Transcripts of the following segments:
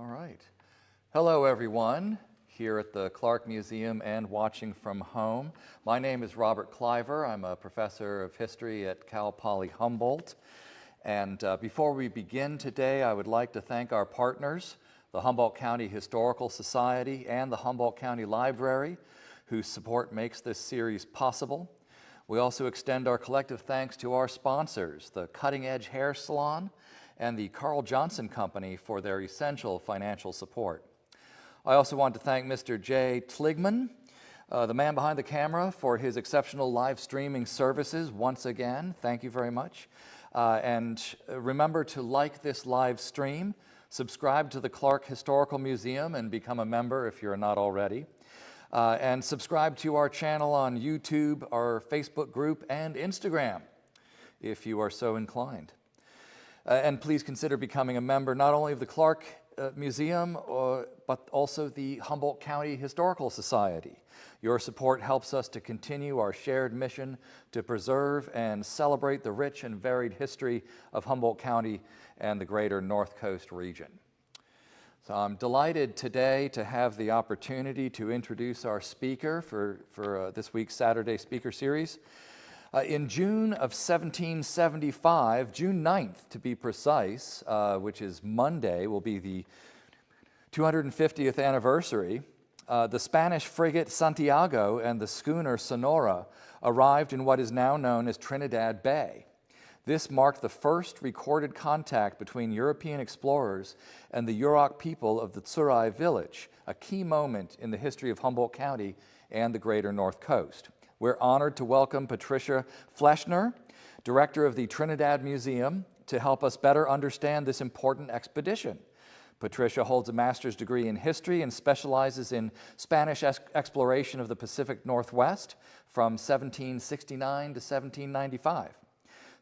All right. Hello, everyone, here at the Clarke Museum and watching from home. My name is Robert Cliver. I'm a professor of history at Cal Poly Humboldt. And before we begin today, I would like to thank our partners, the Humboldt County Historical Society and the Humboldt County Library, whose support makes this series possible. We also extend our collective thanks to our sponsors, the Cutting Edge Hair Salon and the Carl Johnson Company, for their essential financial support. I also want to thank Mr. Jay Tligman, the man behind the camera, for his exceptional live streaming services once again. Thank you very much. And remember to like this live stream, subscribe to the Clarke Historical Museum and become a member if you're not already. And subscribe to our channel on YouTube, our Facebook group, and Instagram, if you are so inclined. And please consider becoming a member not only of the Clarke Museum, but also the Humboldt County Historical Society. Your support helps us to continue our shared mission to preserve and celebrate the rich and varied history of Humboldt County and the greater North Coast region. So I'm delighted today to have the opportunity to introduce our speaker for this week's Saturday Speaker Series. In June of 1775, June 9th to be precise, which is Monday, will be the 250th anniversary, the Spanish frigate Santiago and the schooner Sonora arrived in what is now known as Trinidad Bay. This marked the first recorded contact between European explorers and the Yurok people of the Tsurai Village, a key moment in the history of Humboldt County and the greater North Coast. We're honored to welcome Patricia Fleschner, director of the Trinidad Museum, to help us better understand this important expedition. Patricia holds a master's degree in history and specializes in Spanish exploration of the Pacific Northwest from 1769 to 1795.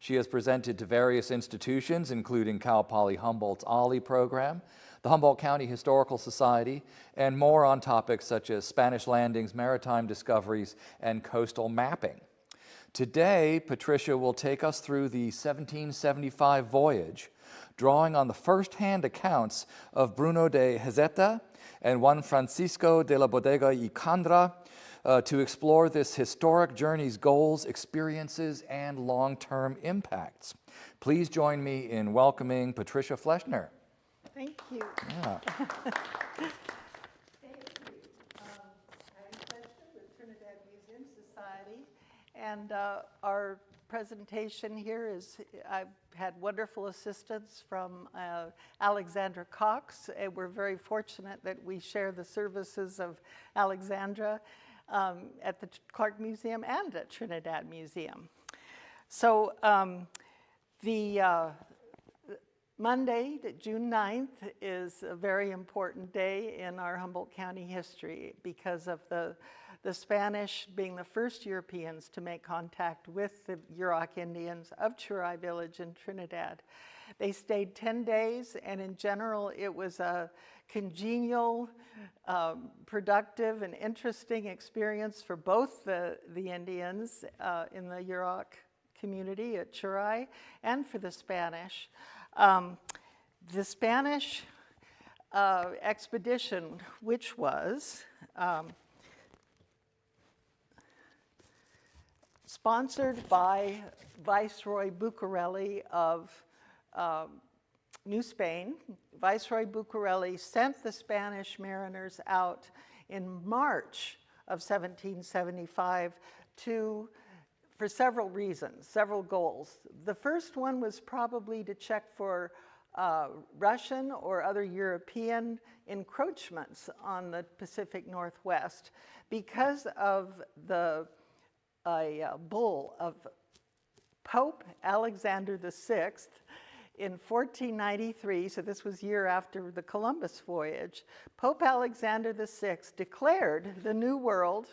She has presented to various institutions, including Cal Poly Humboldt's OLLI program, the Humboldt County Historical Society, and more on topics such as Spanish landings, maritime discoveries, and coastal mapping. Today, Patricia will take us through the 1775 voyage, drawing on the first-hand accounts of Bruno de Hezeta and Juan Francisco de la Bodega y Candra, to explore this historic journey's goals, experiences, and long-term impacts. Please join me in welcoming Patricia Fleschner. Thank you. Yeah. Thank you. I'm Fleschner with Trinidad Museum Society, and our presentation here is, I've had wonderful assistance from Alexandra Cox, and we're very fortunate that we share the services of Alexandra at the Clarke Museum and at Trinidad Museum. So Monday, June 9th, is a very important day in our Humboldt County history because of the Spanish being the first Europeans to make contact with the Yurok Indians of Tsurai Village in Trinidad. They stayed 10 days, and in general, it was a congenial, productive, and interesting experience for both the Indians in the Yurok community at Tsurai and for the Spanish. The Spanish expedition, which was sponsored by Viceroy Bucareli of New Spain. Viceroy Bucareli sent the Spanish mariners out in March of 1775 for several reasons, several goals. The first one was probably to check for Russian or other European encroachments on the Pacific Northwest because of a bull of Pope Alexander VI in 1493, so this was a year after the Columbus voyage. Pope Alexander VI declared the New World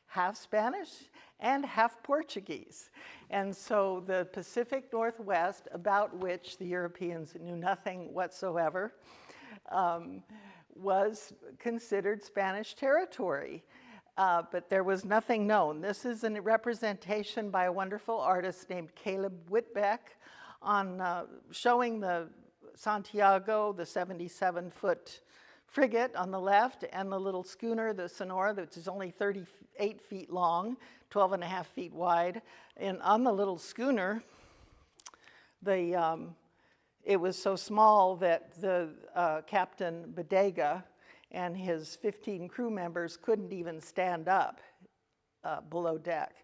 half Spanish and half Portuguese. And so the Pacific Northwest, about which the Europeans knew nothing whatsoever, was considered Spanish territory. But there was nothing known. This is a representation by a wonderful artist named Caleb Whitbeck on showing the Santiago, the 77-foot frigate on the left and the little schooner, the Sonora, which is only 38 feet long, 12.5 feet wide. And on the little schooner, it was so small that the Captain Bodega and his 15 crew members couldn't even stand up below deck.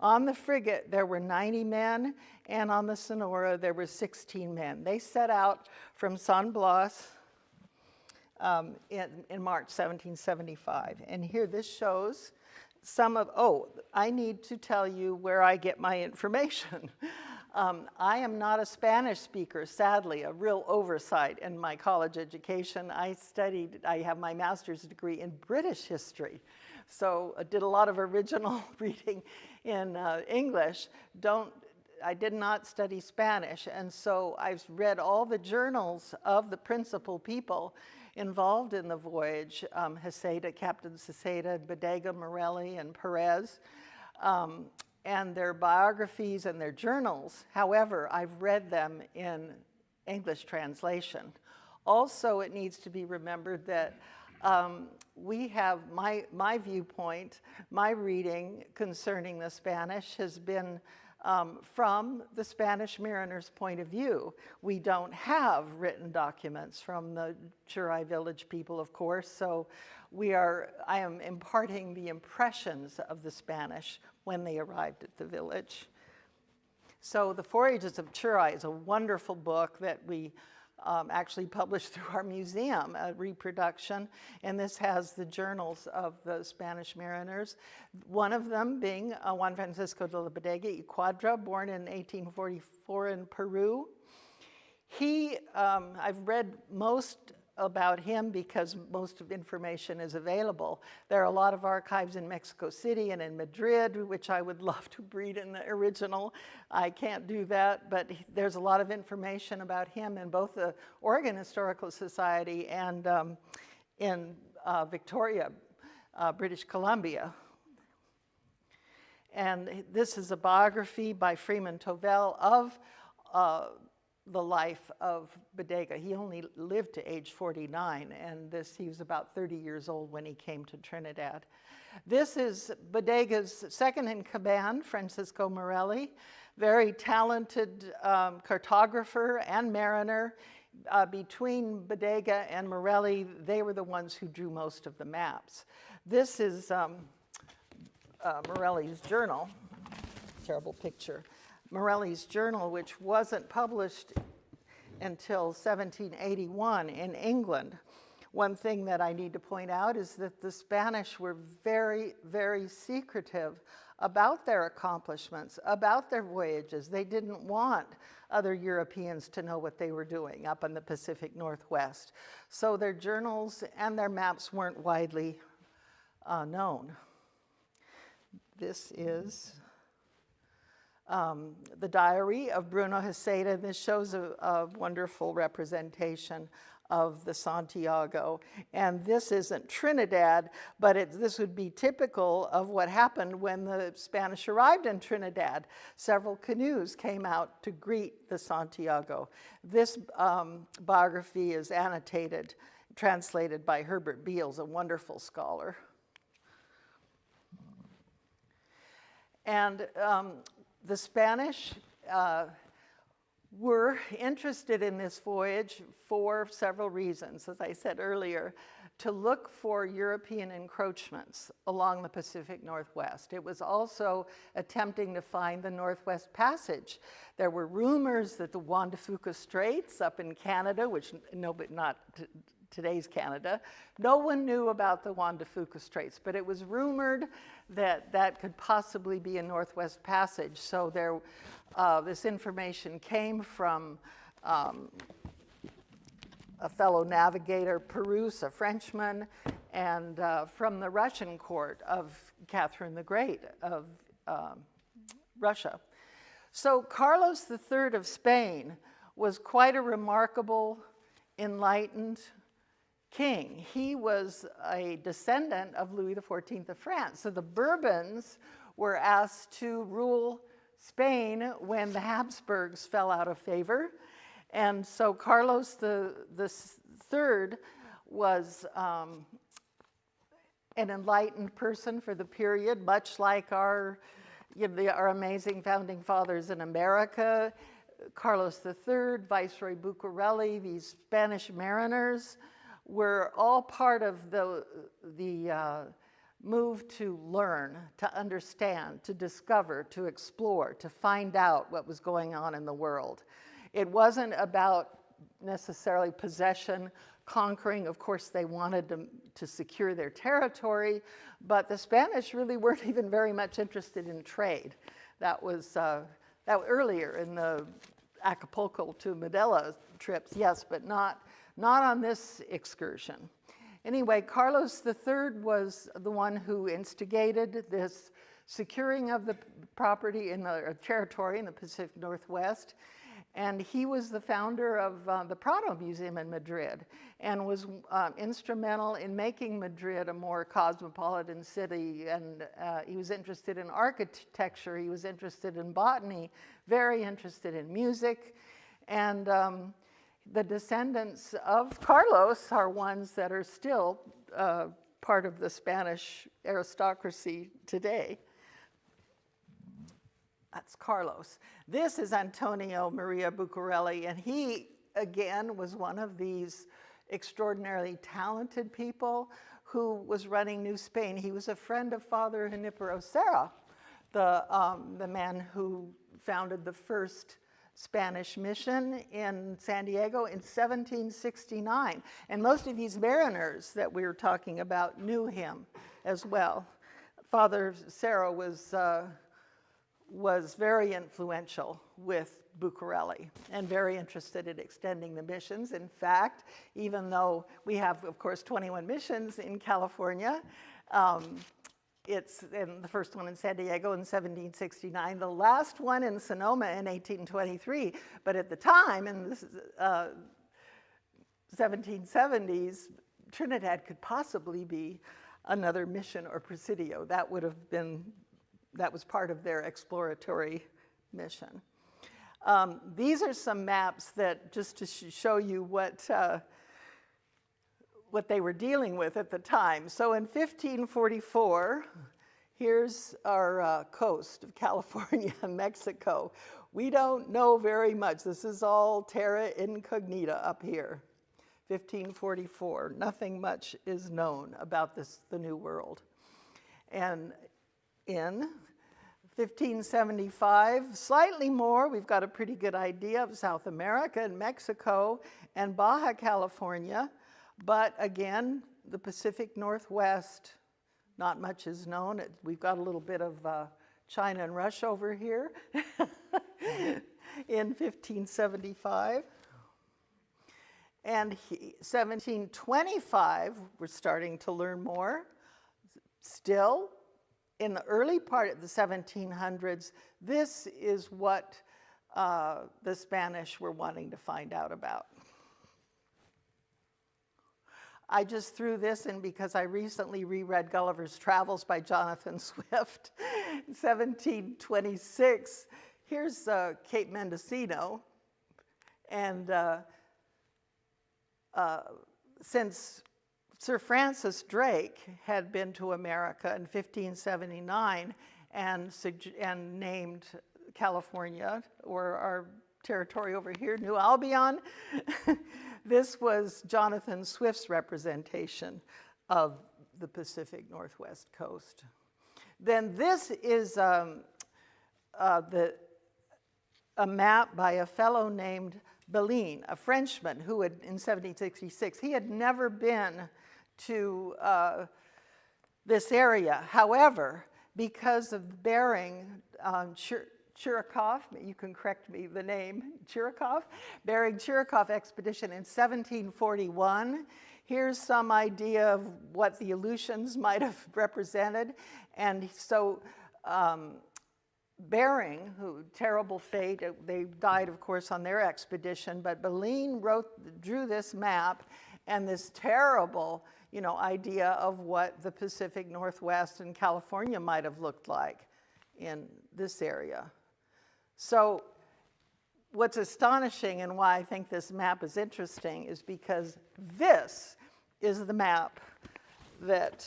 On the frigate, there were 90 men, and on the Sonora, there were 16 men. They set out from San Blas in March 1775. And here, this shows some of, I need to tell you where I get my information. I am not a Spanish speaker, sadly, a real oversight in my college education. I have my master's degree in British history. So I did a lot of original reading in English. I did not study Spanish, and so I've read all the journals of the principal people involved in the voyage, Captain Heceta, Bodega, Morelli, and Perez, and their biographies and their journals. However, I've read them in English translation. Also, it needs to be remembered that we have my viewpoint, my reading concerning the Spanish has been from the Spanish mariner's point of view. We don't have written documents from the Tsurai Village people, of course, so I am imparting the impressions of the Spanish when they arrived at the village. So The Voyages of Tsurai is a wonderful book that we actually published through our museum, a reproduction, and this has the journals of the Spanish mariners, one of them being Juan Francisco de la Bodega y Cuadra, born in 1844 in Peru. I've read most about him because most of information is available. There are a lot of archives in Mexico City and in Madrid, which I would love to read in the original. I can't do that, but there's a lot of information about him in both the Oregon Historical Society and in Victoria, British Columbia. And this is a biography by Freeman Tovell of the life of Bodega. He only lived to age 49, and he was about 30 years old when he came to Trinidad. This is Bodega's second in command, Francisco Morelli, very talented cartographer and mariner. Between Bodega and Morelli, they were the ones who drew most of the maps. This is Morelli's journal, terrible picture. Morelli's journal, which wasn't published until 1781 in England. One thing that I need to point out is that the Spanish were very, very secretive about their accomplishments, about their voyages. They didn't want other Europeans to know what they were doing up in the Pacific Northwest. So their journals and their maps weren't widely known. This is the diary of Bruno Heceta. This shows a wonderful representation of the Santiago. And this isn't Trinidad, but this would be typical of what happened when the Spanish arrived in Trinidad. Several canoes came out to greet the Santiago. This biography is annotated, translated by Herbert Beals, a wonderful scholar. And the Spanish were interested in this voyage for several reasons. As I said earlier, to look for European encroachments along the Pacific Northwest. It was also attempting to find the Northwest Passage. There were rumors that the Juan de Fuca Straits up in Canada, which not today's Canada, no one knew about the Juan de Fuca Straits, but it was rumored that that could possibly be a Northwest Passage. So this information came from a fellow navigator, Perus, a Frenchman, and from the Russian court of Catherine the Great of Russia. So Carlos III of Spain was quite a remarkable, enlightened king. He was a descendant of Louis XIV of France. So the Bourbons were asked to rule Spain when the Habsburgs fell out of favor. And so Carlos III was an enlightened person for the period, much like our amazing founding fathers in America. Carlos III, Viceroy Bucareli, these Spanish mariners were all part of the move to learn, to understand, to discover, to explore, to find out what was going on in the world. It wasn't about necessarily possession, conquering. Of course, they wanted to secure their territory, but the Spanish really weren't even very much interested in trade. That was earlier in the Acapulco to Manila trips, yes, but not on this excursion. Anyway, Carlos III was the one who instigated this securing of the property in the territory in the Pacific Northwest. And he was the founder of the Prado Museum in Madrid and was instrumental in making Madrid a more cosmopolitan city. And he was interested in architecture, he was interested in botany, very interested in music. And the descendants of Carlos are ones that are still part of the Spanish aristocracy today. That's Carlos. This is Antonio Maria Bucareli, and he, again, was one of these extraordinarily talented people who was running New Spain. He was a friend of Father Junipero Serra, the man who founded the first Spanish mission in Santiago in 1769. And most of these mariners that we were talking about knew him as well. Father Serra was very influential with Bucareli and very interested in extending the missions. In fact, even though we have, of course, 21 missions in California, it's in the first one in Santiago in 1769, the last one in Sonoma in 1823. But at the time, in the 1770s, Trinidad could possibly be another mission or presidio. That was part of their exploratory mission. These are some maps that just to show you what they were dealing with at the time. So in 1544, here's our coast of California and Mexico. We don't know very much. This is all terra incognita up here. 1544, nothing much is known about the New World. And in 1575, slightly more, we've got a pretty good idea of South America and Mexico and Baja California. But again, the Pacific Northwest, not much is known. We've got a little bit of China and Russia over here in 1575. And 1725, we're starting to learn more. Still, in the early part of the 1700s, this is what the Spanish were wanting to find out about. I just threw this in because I recently reread Gulliver's Travels by Jonathan Swift. In 1726, here's Cape Mendocino. And since Sir Francis Drake had been to America in 1579 and named California, or our territory over here, New Albion, this was Jonathan Swift's representation of the Pacific Northwest coast. Then this is a map by a fellow named Belin, a Frenchman who had, in 1766, he had never been to this area. However, because of Bering, Chirikov, you can correct me the name, Bering-Chirikov expedition in 1741. Here's some idea of what the Aleutians might have represented. And so Bering, who, terrible fate, they died, of course, on their expedition, but Belin drew this map and this terrible, idea of what the Pacific Northwest and California might have looked like in this area. So what's astonishing and why I think this map is interesting is because this is the map that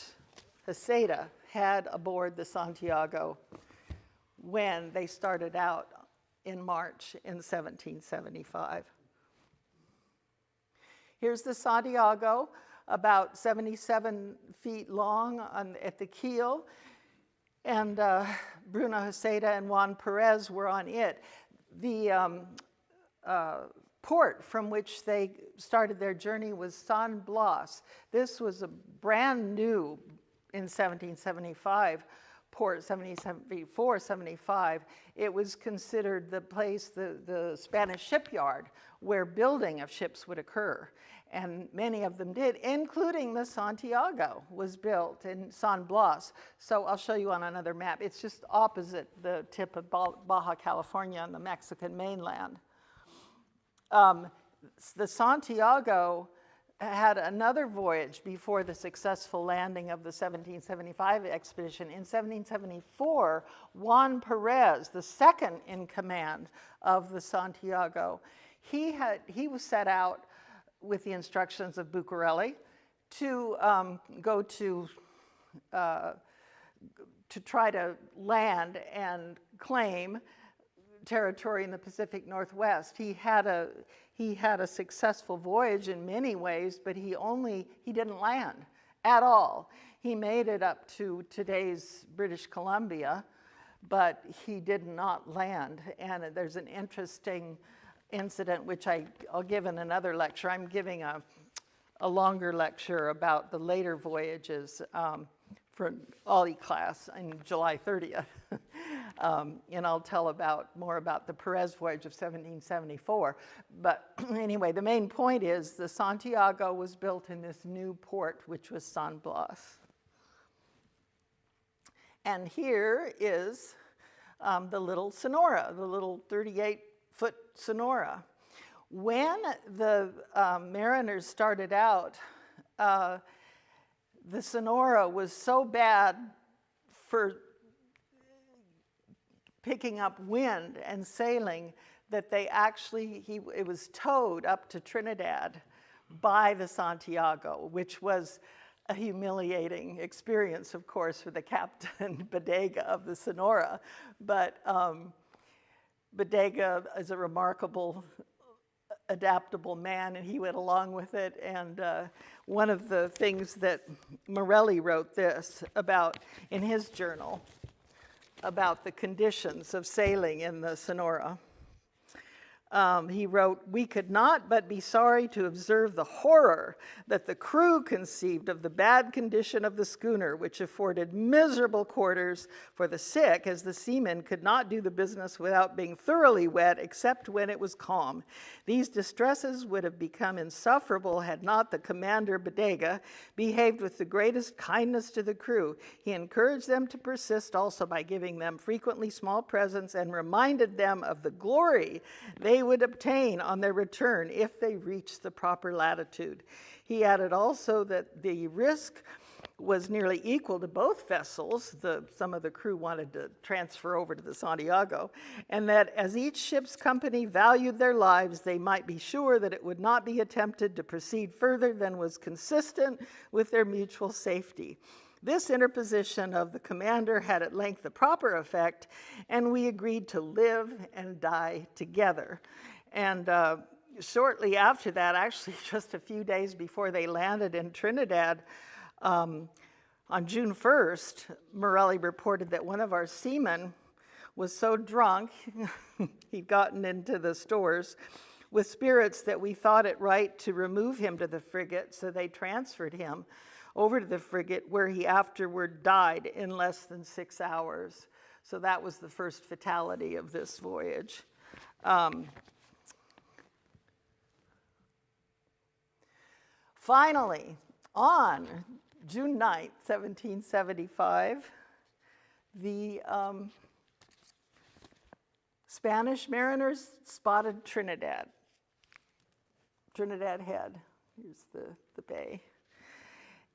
Heceta had aboard the Santiago when they started out in March in 1775. Here's the Santiago, about 77 feet long at the keel, and Bruno Heceta and Juan Perez were on it. The port from which they started their journey was San Blas. This was a brand new, in 1775, port, 1774, 75. It was considered the place, the Spanish shipyard, where building of ships would occur. And many of them did, including the Santiago was built in San Blas. So I'll show you on another map. It's just opposite the tip of Baja California on the Mexican mainland. The Santiago had another voyage before the successful landing of the 1775 expedition. In 1774, Juan Perez, the second in command of the Santiago, he was set out with the instructions of Bucareli to go to try to land and claim territory in the Pacific Northwest. He had a successful voyage in many ways, but he didn't land at all. He made it up to today's British Columbia, but he did not land. And there's an interesting incident, which I'll give in another lecture. I'm giving a longer lecture about the later voyages for OLLI class on July 30th. And I'll tell more about the Perez voyage of 1774. But anyway, the main point is the Santiago was built in this new port, which was San Blas. And here is the little Sonora, the little 38-foot Sonora. When the mariners started out, the Sonora was so bad for picking up wind and sailing that they actually, it was towed up to Trinidad by the Santiago, which was a humiliating experience, of course, for the captain, Bodega, of the Sonora. But Bodega is a remarkable, adaptable man, and he went along with it. And one of the things that Morelli wrote this about in his journal, about the conditions of sailing in the Sonora. He wrote, "We could not but be sorry to observe the horror that the crew conceived of the bad condition of the schooner, which afforded miserable quarters for the sick, as the seamen could not do the business without being thoroughly wet, except when it was calm. These distresses would have become insufferable had not the commander, Bodega, behaved with the greatest kindness to the crew. He encouraged them to persist also by giving them frequently small presents, and reminded them of the glory they would obtain on their return if they reached the proper latitude." He added also that the risk was nearly equal to both vessels. Some of the crew wanted to transfer over to the Santiago, and that as each ship's company valued their lives, they might be sure that it would not be attempted to proceed further than was consistent with their mutual safety. This interposition of the commander had at length the proper effect, and we agreed to live and die together. And shortly after that, actually just a few days before they landed in Trinidad, on June 1st, Morelli reported that one of our seamen was so drunk, he'd gotten into the stores with spirits, that we thought it right to remove him to the frigate, so they transferred him over to the frigate, where he afterward died in less than 6 hours. So that was the first fatality of this voyage. Finally, on June 9th, 1775, the Spanish mariners spotted Trinidad Head. Here's the bay.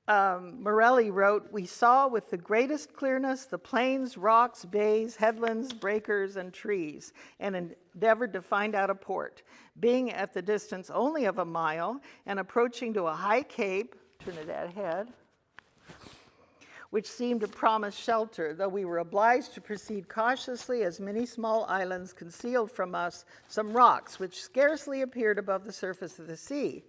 Morelli wrote, "We saw with the greatest clearness the plains, rocks, bays, headlands, breakers, and trees, and endeavored to find out a port. Being at the distance only of a mile, and approaching to a high cape Trinidad Head, which seemed to promise shelter, though we were obliged to proceed cautiously as many small islands concealed from us some rocks which scarcely appeared above the surface of the sea.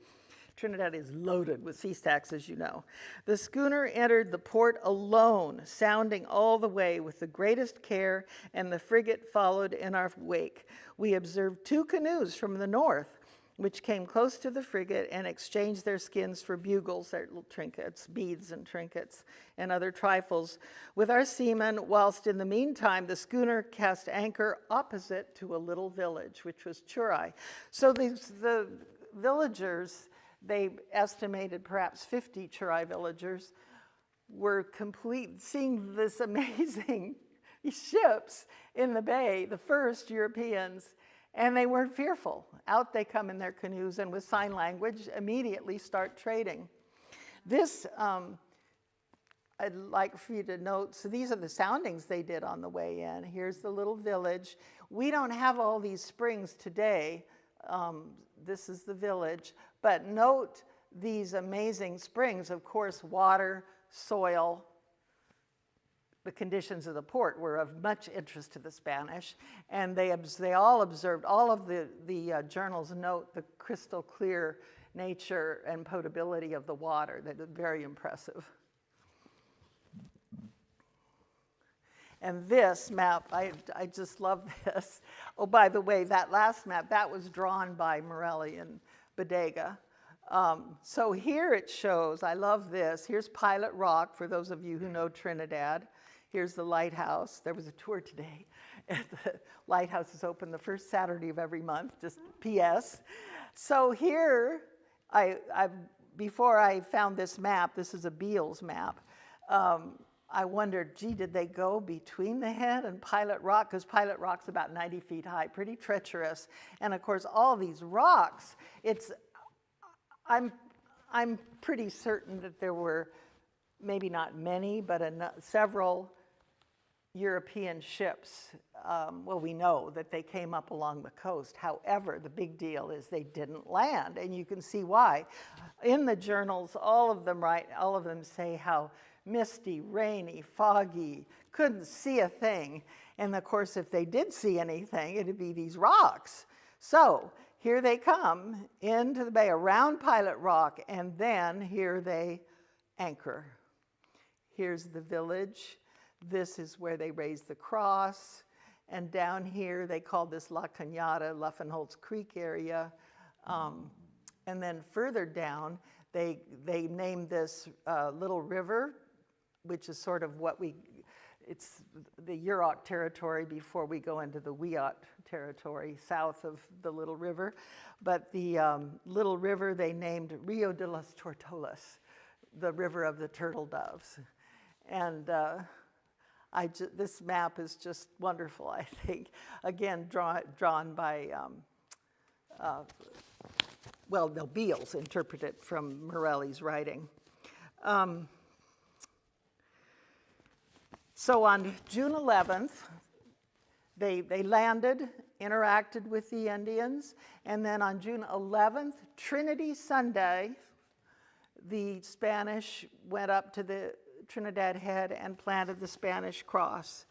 Trinidad is loaded with sea stacks, as you know. The schooner entered the port alone, sounding all the way with the greatest care, and the frigate followed in our wake. We observed 2 canoes from the north, which came close to the frigate and exchanged their skins for bugles, their little trinkets, beads and trinkets, and other trifles, with our seamen, whilst in the meantime the schooner cast anchor opposite to a little village, which was Tsurai. So the villagers, they estimated perhaps 50 Tsurai villagers, were seeing this amazing ships in the bay, the first Europeans, and they weren't fearful. Out they come in their canoes and with sign language immediately start trading. This, I'd like for you to note, so these are the soundings they did on the way in. Here's the little village. We don't have all these springs today. This is the village. But note these amazing springs, of course, water, soil. The conditions of the port were of much interest to the Spanish, and they all observed, all of the journals note the crystal clear nature and potability of the water. That is very impressive. And this map, I just love this. Oh, by the way, that last map, that was drawn by Morelli and Bodega. So here it shows, I love this. Here's Pilot Rock, for those of you who know Trinidad. Here's the lighthouse. There was a tour today. The lighthouse is open the first Saturday of every month, just P.S. So here, before I found this map, this is a Beals map, I wondered, gee, did they go between the head and Pilot Rock? Because Pilot Rock's about 90 feet high, pretty treacherous. And of course, all these rocks, I'm pretty certain that there were maybe not many, but several European ships. Well, we know that they came up along the coast. However, the big deal is they didn't land, and you can see why. In the journals, all of them say how misty, rainy, foggy, couldn't see a thing. And of course, if they did see anything, it'd be these rocks. So here they come into the bay around Pilot Rock, and then here they anchor. Here's the village. This is where they raised the cross. And down here, they called this La Cañada, Luffenholtz Creek area. And then further down, they named this little river, which is sort of it's the Yurok territory before we go into the Wiot territory, south of the Little River. But the Little River they named Rio de las Tortolas, the river of the turtle doves. And this map is just wonderful, I think. Again, drawn by, Beals interpreted from Morelli's writing. So on June 11th, they landed, interacted with the Indians, and then on June 11th, Trinity Sunday, the Spanish went up to the Trinidad Head and planted the Spanish cross.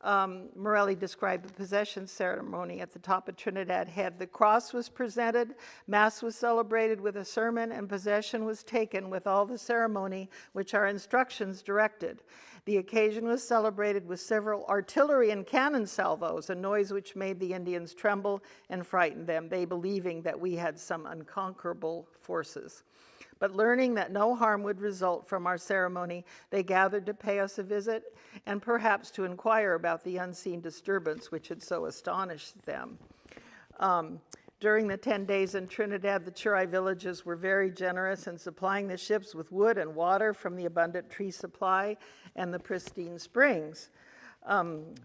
Morelli described the possession ceremony at the top of Trinidad Head. The cross was presented, Mass was celebrated with a sermon, and possession was taken with all the ceremony which our instructions directed. The occasion was celebrated with several artillery and cannon salvos, a noise which made the Indians tremble and frightened them, they believing that we had some unconquerable forces. But learning that no harm would result from our ceremony, they gathered to pay us a visit and perhaps to inquire about the unseen disturbance which had so astonished them. During the 10 days in Trinidad, the Tsurai villages were very generous in supplying the ships with wood and water from the abundant tree supply and the pristine springs.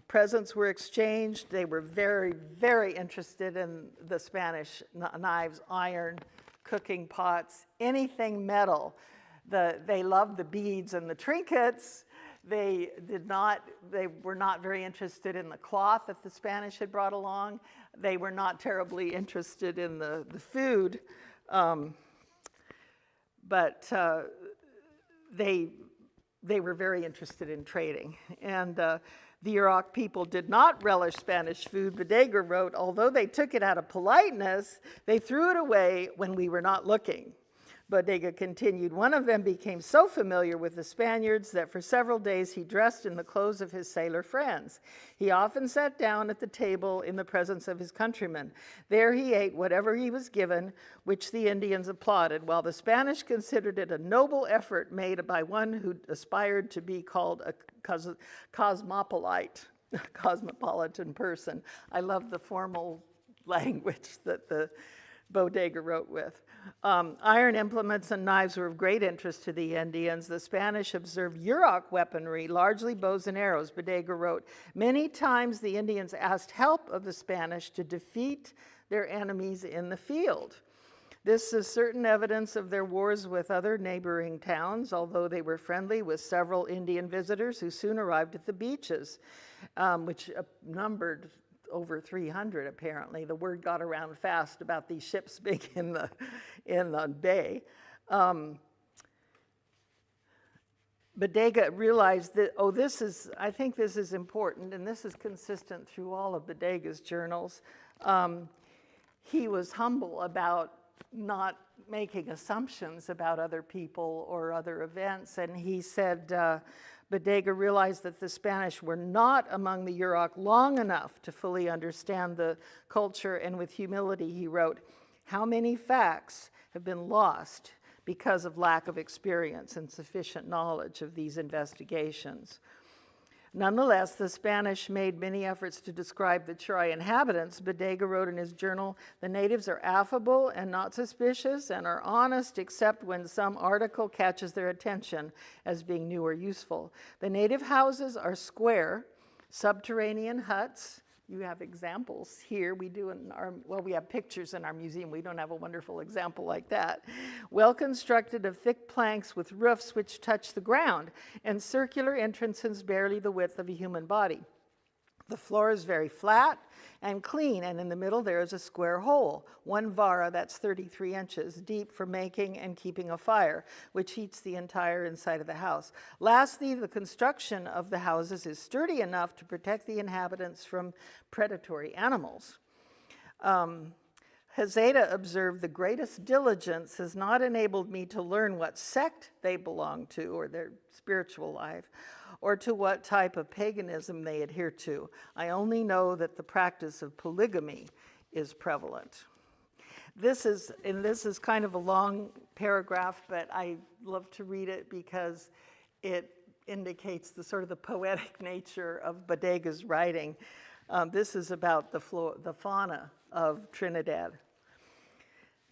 Presents were exchanged. They were very, very interested in the Spanish knives, iron, cooking pots, anything metal. They loved the beads and the trinkets. They were not very interested in the cloth that the Spanish had brought along. They were not terribly interested in the food. But they were very interested in trading. And the Yurok people did not relish Spanish food. Bodega wrote, although they took it out of politeness, they threw it away when we were not looking. Bodega continued, one of them became so familiar with the Spaniards that for several days he dressed in the clothes of his sailor friends. He often sat down at the table in the presence of his countrymen. There he ate whatever he was given, which the Indians applauded, while the Spanish considered it a noble effort made by one who aspired to be called a cosmopolite, a cosmopolitan person. I love the formal language that the Bodega wrote with. Iron implements and knives were of great interest to the Indians. The Spanish observed Yurok weaponry, largely bows and arrows. Bodega wrote, many times the Indians asked help of the Spanish to defeat their enemies in the field. This is certain evidence of their wars with other neighboring towns, although they were friendly with several Indian visitors who soon arrived at the beaches, which numbered over 300 apparently. The word got around fast about these ships being in the bay. Bodega realized that, I think this is important, and this is consistent through all of Bodega's journals. He was humble about not making assumptions about other people or other events, and he said, Bodega realized that the Spanish were not among the Yurok long enough to fully understand the culture, and with humility he wrote, how many facts have been lost because of lack of experience and sufficient knowledge of these investigations. Nonetheless, the Spanish made many efforts to describe the Tsurai inhabitants. Bodega wrote in his journal, the natives are affable and not suspicious and are honest except when some article catches their attention as being new or useful. The native houses are square, subterranean huts. You have examples here. We have pictures in our museum. We don't have a wonderful example like that. Well constructed of thick planks with roofs which touch the ground, and circular entrances barely the width of a human body. The floor is very flat and clean, and in the middle there is a square hole, 1 vara, that's 33 inches, deep for making and keeping a fire, which heats the entire inside of the house. Lastly, the construction of the houses is sturdy enough to protect the inhabitants from predatory animals. Hazeda observed, the greatest diligence has not enabled me to learn what sect they belong to or their spiritual life, or to what type of paganism they adhere to. I only know that the practice of polygamy is prevalent. This is kind of a long paragraph, but I love to read it because it indicates the sort of the poetic nature of Bodega's writing. This is about the fauna of Trinidad.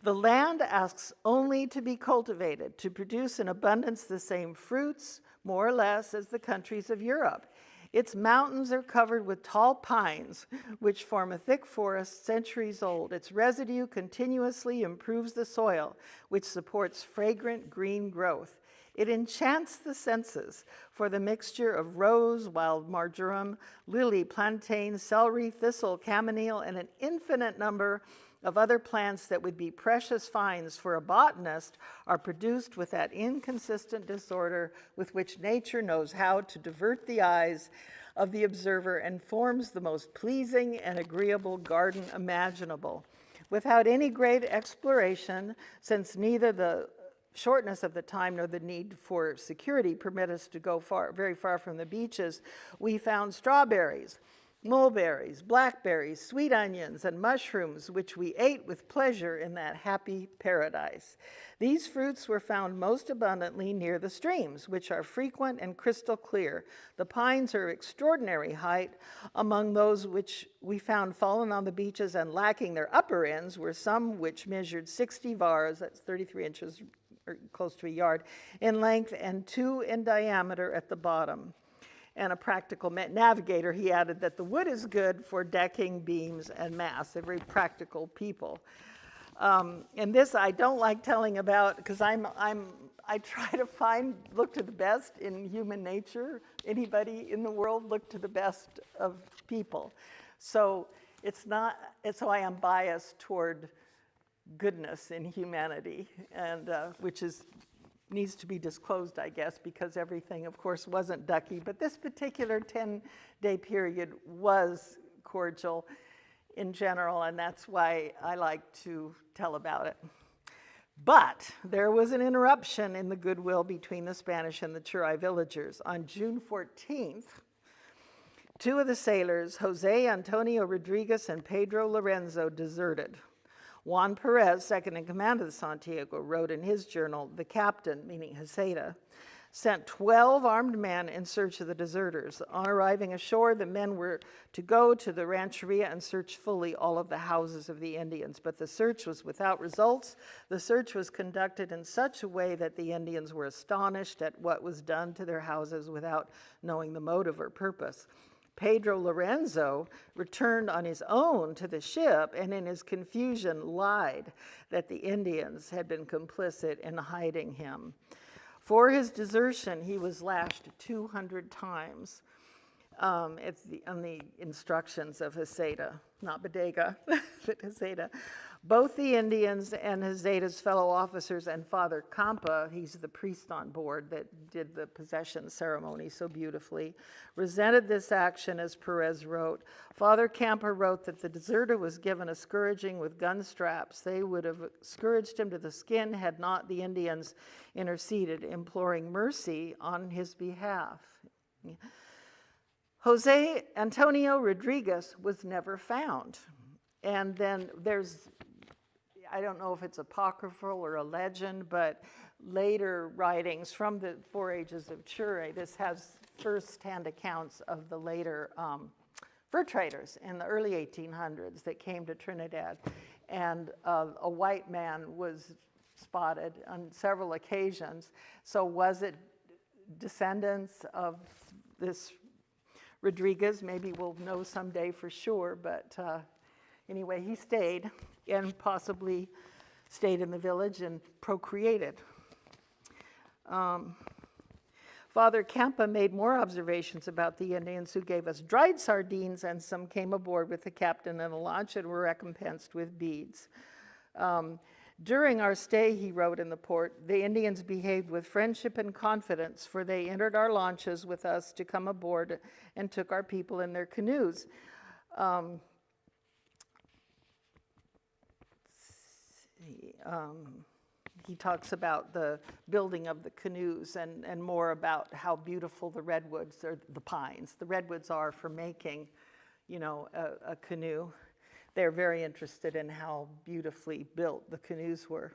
The land asks only to be cultivated, to produce in abundance the same fruits, more or less, as the countries of Europe. Its mountains are covered with tall pines, which form a thick forest centuries old. Its residue continuously improves the soil, which supports fragrant green growth. It enchants the senses, for the mixture of rose, wild marjoram, lily, plantain, celery, thistle, chamomile, and an infinite number of other plants that would be precious finds for a botanist are produced with that inconsistent disorder with which nature knows how to divert the eyes of the observer and forms the most pleasing and agreeable garden imaginable. Without any great exploration, since neither the shortness of the time nor the need for security permit us to go very far from the beaches, we found strawberries, mulberries, blackberries, sweet onions, and mushrooms, which we ate with pleasure in that happy paradise. These fruits were found most abundantly near the streams, which are frequent and crystal clear. The pines are extraordinary height. Among those which we found fallen on the beaches and lacking their upper ends were some which measured 60 varas, that's 33 inches, or close to a yard, in length and 2 in diameter at the bottom. And a practical navigator, he added that the wood is good for decking, beams, and masts. They're very practical people. And this I don't like telling about because I try to look to the best in human nature. Anybody in the world, look to the best of people. So so I am biased toward goodness in humanity, and which is needs to be disclosed, I guess, because everything, of course, wasn't ducky. But this particular 10-day period was cordial in general, and that's why I like to tell about it. But there was an interruption in the goodwill between the Spanish and the Tsurai villagers. On June 14th, two of the sailors, Jose Antonio Rodriguez and Pedro Lorenzo, deserted. Juan Perez, second in command of the Santiago, wrote in his journal, the captain, meaning Heceta, sent 12 armed men in search of the deserters. On arriving ashore, the men were to go to the rancheria and search fully all of the houses of the Indians, but the search was without results. The search was conducted in such a way that the Indians were astonished at what was done to their houses without knowing the motive or purpose. Pedro Lorenzo returned on his own to the ship and in his confusion lied that the Indians had been complicit in hiding him. For his desertion, he was lashed 200 times on the instructions of Heceta, not Bodega, but Heceta. Both the Indians and Heceta's fellow officers and Father Campa, he's the priest on board that did the possession ceremony so beautifully, resented this action, as Perez wrote. Father Campa wrote that the deserter was given a scourging with gun straps. They would have scourged him to the skin had not the Indians interceded, imploring mercy on his behalf. Jose Antonio Rodriguez was never found. And then there's, I don't know if it's apocryphal or a legend, but later writings from the Four Ages of Tsurai, this has first-hand accounts of the later fur traders in the early 1800s that came to Trinidad. And a white man was spotted on several occasions. So was it descendants of this Rodriguez? Maybe we'll know someday for sure, but anyway, he stayed and possibly stayed in the village and procreated. Father Campa made more observations about the Indians, who gave us dried sardines, and some came aboard with the captain in a launch and were recompensed with beads. During our stay, he wrote in the port, the Indians behaved with friendship and confidence, for they entered our launches with us to come aboard and took our people in their canoes. He talks about the building of the canoes and more about how beautiful the redwoods or the pines. The redwoods are for making, you know, a canoe. They're very interested in how beautifully built the canoes were.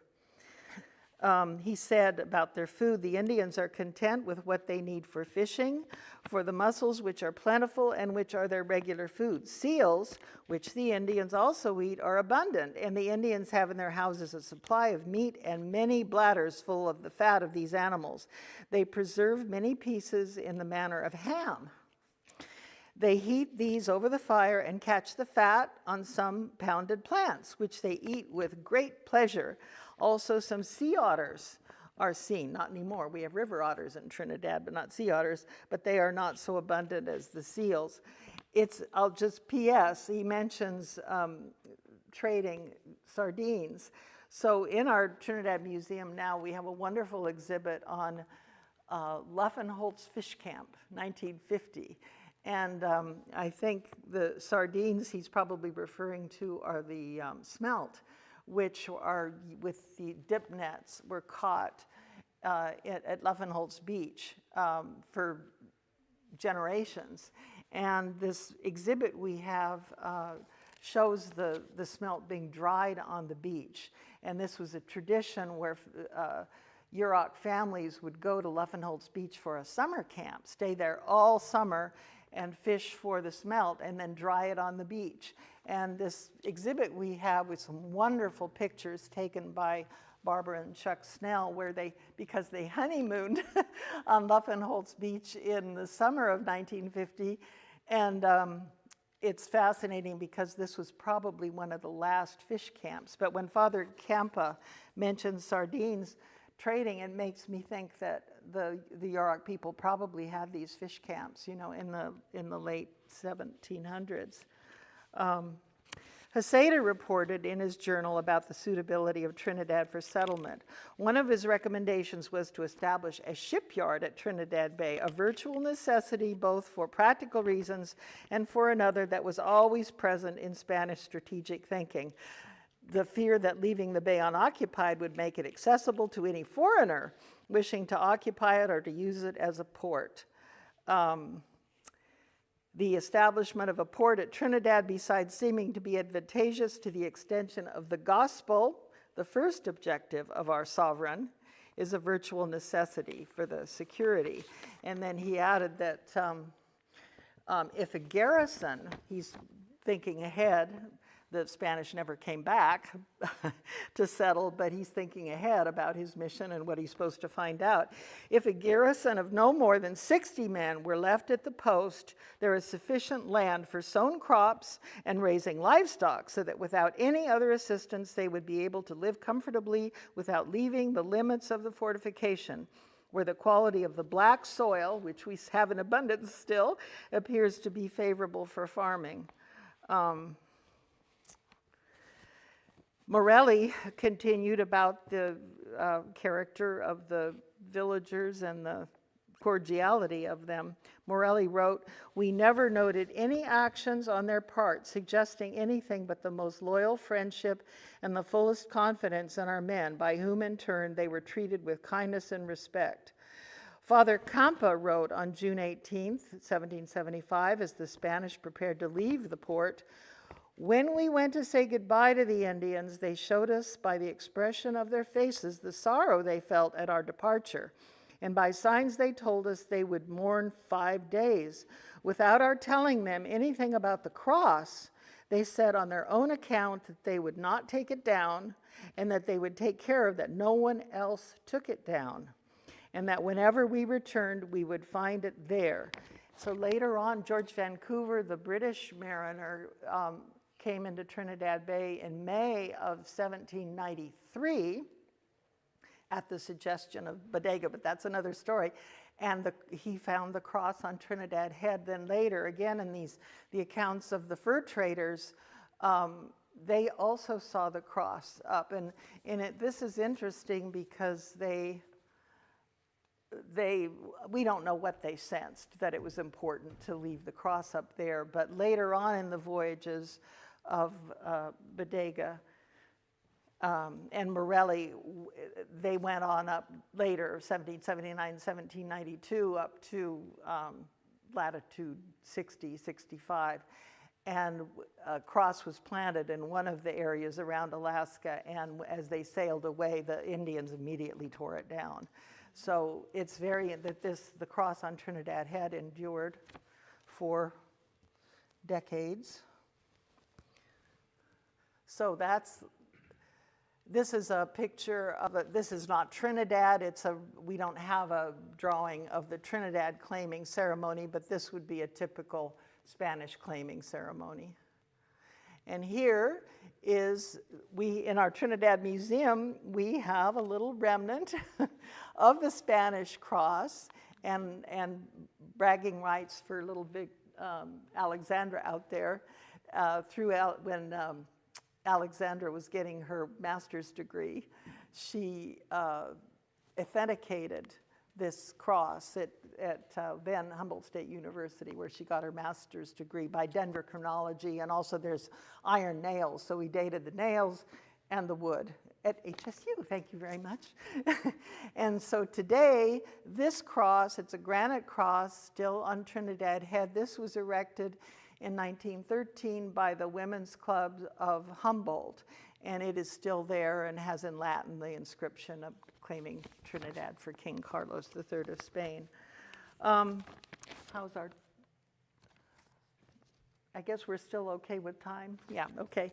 He said about their food, the Indians are content with what they need for fishing, for the mussels, which are plentiful and which are their regular food. Seals, which the Indians also eat, are abundant, and the Indians have in their houses a supply of meat and many bladders full of the fat of these animals. They preserve many pieces in the manner of ham. They heat these over the fire and catch the fat on some pounded plants, which they eat with great pleasure. Also, some sea otters are seen. Not anymore. We have river otters in Trinidad, but not sea otters. But they are not so abundant as the seals. I'll just P.S. He mentions trading sardines. So in our Trinidad Museum now, we have a wonderful exhibit on Luffenholt's Fish Camp, 1950. And I think the sardines he's probably referring to are the smelt, which are with the dip nets were caught at Luffenholt's Beach for generations. And this exhibit we have shows the smelt being dried on the beach. And this was a tradition where Yurok families would go to Luffenholt's Beach for a summer camp, stay there all summer, and fish for the smelt and then dry it on the beach. And this exhibit we have with some wonderful pictures taken by Barbara and Chuck Snell, where because they honeymooned on Luffenholt's Beach in the summer of 1950. And it's fascinating because this was probably one of the last fish camps. But when Father Campa mentions sardines trading, it makes me think that the Yurok people probably had these fish camps, you know, in the late 1700s. Heceta reported in his journal about the suitability of Trinidad for settlement. One of his recommendations was to establish a shipyard at Trinidad Bay, a virtual necessity both for practical reasons and for another that was always present in Spanish strategic thinking: the fear that leaving the bay unoccupied would make it accessible to any foreigner wishing to occupy it or to use it as a port. The establishment of a port at Trinidad, besides seeming to be advantageous to the extension of the gospel, the first objective of our sovereign, is a virtual necessity for the security. And then he added that if a garrison, he's thinking ahead, the Spanish never came back to settle, but he's thinking ahead about his mission and what he's supposed to find out. If a garrison of no more than 60 men were left at the post, there is sufficient land for sown crops and raising livestock, so that without any other assistance, they would be able to live comfortably without leaving the limits of the fortification, where the quality of the black soil, which we have in abundance still, appears to be favorable for farming. Morelli continued about the character of the villagers and the cordiality of them. Morelli wrote, "We never noted any actions on their part suggesting anything but the most loyal friendship and the fullest confidence in our men, by whom in turn they were treated with kindness and respect." Father Campa wrote on June 18th, 1775, as the Spanish prepared to leave the port, "When we went to say goodbye to the Indians, they showed us by the expression of their faces the sorrow they felt at our departure, and by signs they told us they would mourn 5 days. Without our telling them anything about the cross, they said on their own account that they would not take it down, and that they would take care of that no one else took it down, and that whenever we returned, we would find it there." So later on, George Vancouver, the British mariner, came into Trinidad Bay in May of 1793 at the suggestion of Bodega, but that's another story. And he found the cross on Trinidad Head. Then later, again in the accounts of the fur traders, they also saw the cross up. And this is interesting because we don't know what they sensed, that it was important to leave the cross up there. But later on in the voyages of Bodega and Morelli, they went on up later, 1779, 1792, up to latitude 60, 65. And a cross was planted in one of the areas around Alaska, and as they sailed away, the Indians immediately tore it down. So it's the cross on Trinidad Head endured for decades. So this is a picture of this is not Trinidad. We don't have a drawing of the Trinidad claiming ceremony, but this would be a typical Spanish claiming ceremony. And here is, in our Trinidad Museum, we have a little remnant of the Spanish cross, and bragging rights for little big Alexandra out there when Alexandra was getting her master's degree. She authenticated this cross at then Humboldt State University, where she got her master's degree by Denver chronology, and also there's iron nails, so we dated the nails and the wood at HSU. Thank you very much. And so today, this cross, it's a granite cross still on Trinidad Head. This was erected in 1913 by the Women's Club of Humboldt, and it is still there and has in Latin the inscription of claiming Trinidad for King Carlos III of Spain. How's our, I guess we're still okay with time? Yeah, okay.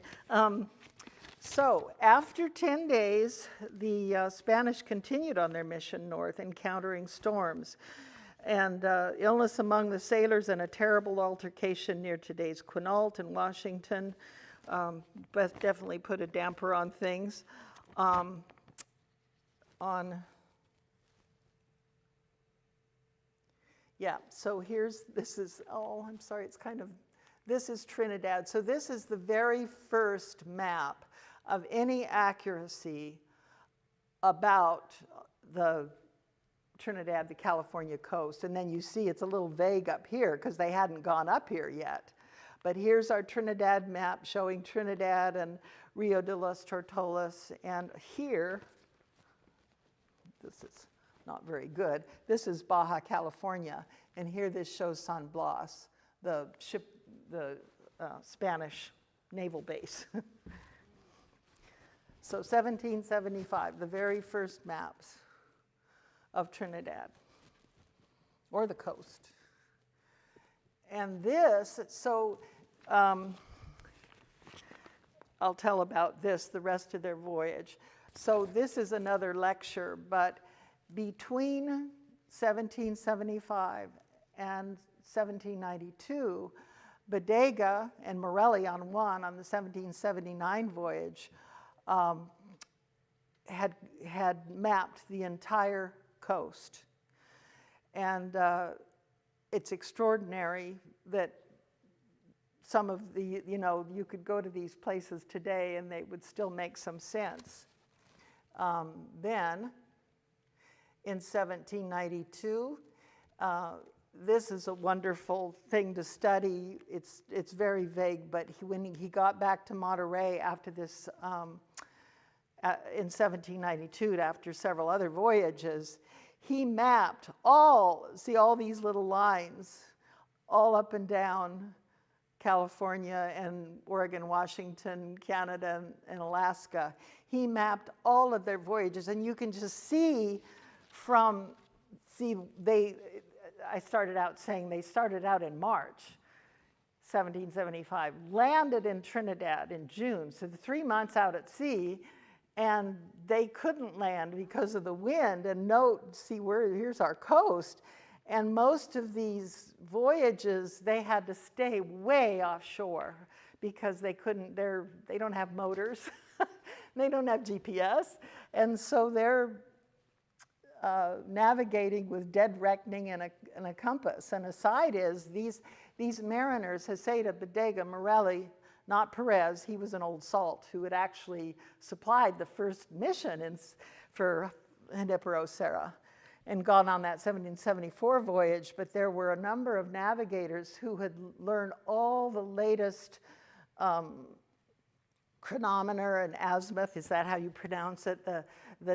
So after 10 days, the Spanish continued on their mission north, encountering storms and illness among the sailors and a terrible altercation near today's Quinault in Washington. But definitely put a damper on things. Yeah, so this is, oh, I'm sorry, it's kind of This is Trinidad. So this is the very first map of any accuracy about the Trinidad, the California coast. And then you see it's a little vague up here because they hadn't gone up here yet. But here's our Trinidad map showing Trinidad and Rio de los Tortolas. And here, this is not very good, this is Baja California. And here this shows San Blas, the Spanish naval base. So 1775, the very first maps of Trinidad, or the coast. And this, so I'll tell about this, the rest of their voyage. So this is another lecture, but between 1775 and 1792, Bodega and Morelli on the 1779 voyage had mapped the entire coast. And it's extraordinary that some of the, you could go to these places today and they would still make some sense. Then, in 1792, this is a wonderful thing to study. It's very vague, but when he got back to Monterey after this, in 1792, after several other voyages, he mapped all these little lines, all up and down California and Oregon, Washington, Canada, and Alaska. He mapped all of their voyages, and you can just see I started out saying they started out in March 1775, landed in Trinidad in June, so the 3 months out at sea, and they couldn't land because of the wind. And here's our coast. And most of these voyages, they had to stay way offshore because they don't have motors, they don't have GPS, and so they're navigating with dead reckoning and a compass. And aside is these mariners, Heceta, Bodega, Morelli, not Perez, he was an old salt who had actually supplied the first mission for Junipero Serra and gone on that 1774 voyage. But there were a number of navigators who had learned all the latest chronometer and azimuth, is that how you pronounce it? The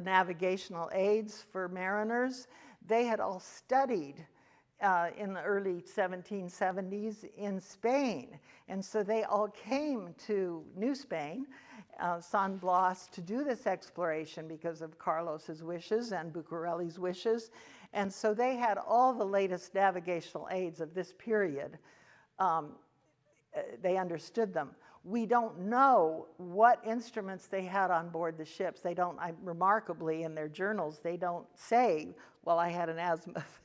navigational aids for mariners. They had all studied in the early 1770s in Spain. And so they all came to New Spain, San Blas, to do this exploration because of Carlos's wishes and Bucarelli's wishes. And so they had all the latest navigational aids of this period. They understood them. We don't know what instruments they had on board the ships. They don't, remarkably, in their journals, they don't say, well, I had an azimuth,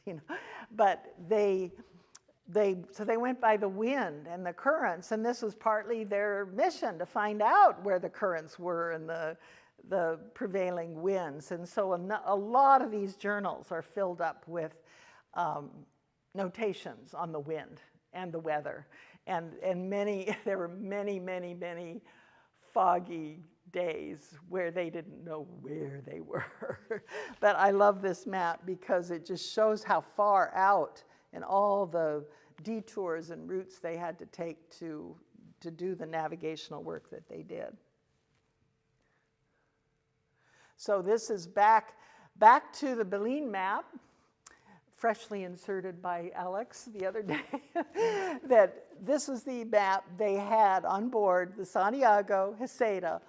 But so they went by the wind and the currents, and this was partly their mission, to find out where the currents were and the prevailing winds. And so a lot of these journals are filled up with notations on the wind and the weather. And there were many foggy days where they didn't know where they were. But I love this map because it just shows how far out and all the detours and routes they had to take to do the navigational work that they did. So this is back to the Belen map, freshly inserted by Alex the other day, that this was the map they had on board the Santiago Heceta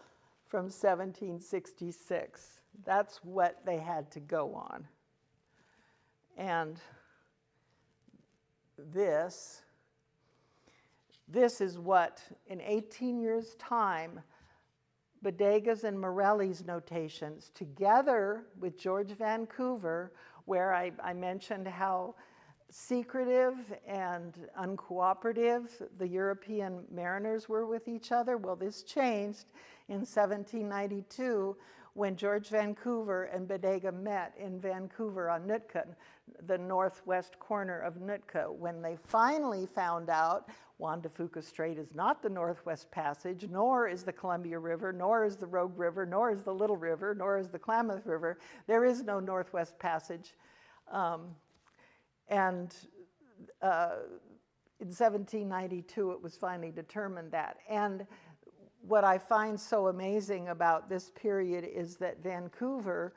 from 1766. That's what they had to go on. And this is what, in 18 years' time, Bodega's and Morelli's notations, together with George Vancouver, where I mentioned how secretive and uncooperative the European mariners were with each other. Well, this changed in 1792 when George Vancouver and Bodega met in Vancouver on Nootka, the northwest corner of Nootka, when they finally found out Juan de Fuca Strait is not the Northwest Passage, nor is the Columbia River, nor is the Rogue River, nor is the Little River, nor is the Klamath River. There is no Northwest Passage. In 1792, it was finally determined that. And what I find so amazing about this period is that Vancouver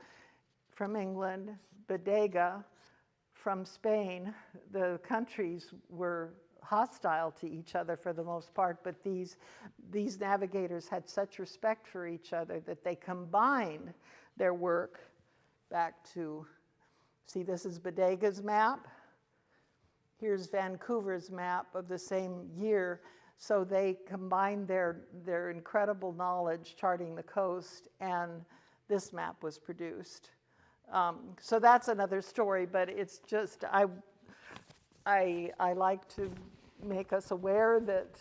from England, Bodega from Spain, the countries were hostile to each other for the most part, but these navigators had such respect for each other that they combined their work back to, see, this is Bodega's map. Here's Vancouver's map of the same year. So they combined their incredible knowledge charting the coast, and this map was produced. So that's another story, but it's just, I like to make us aware that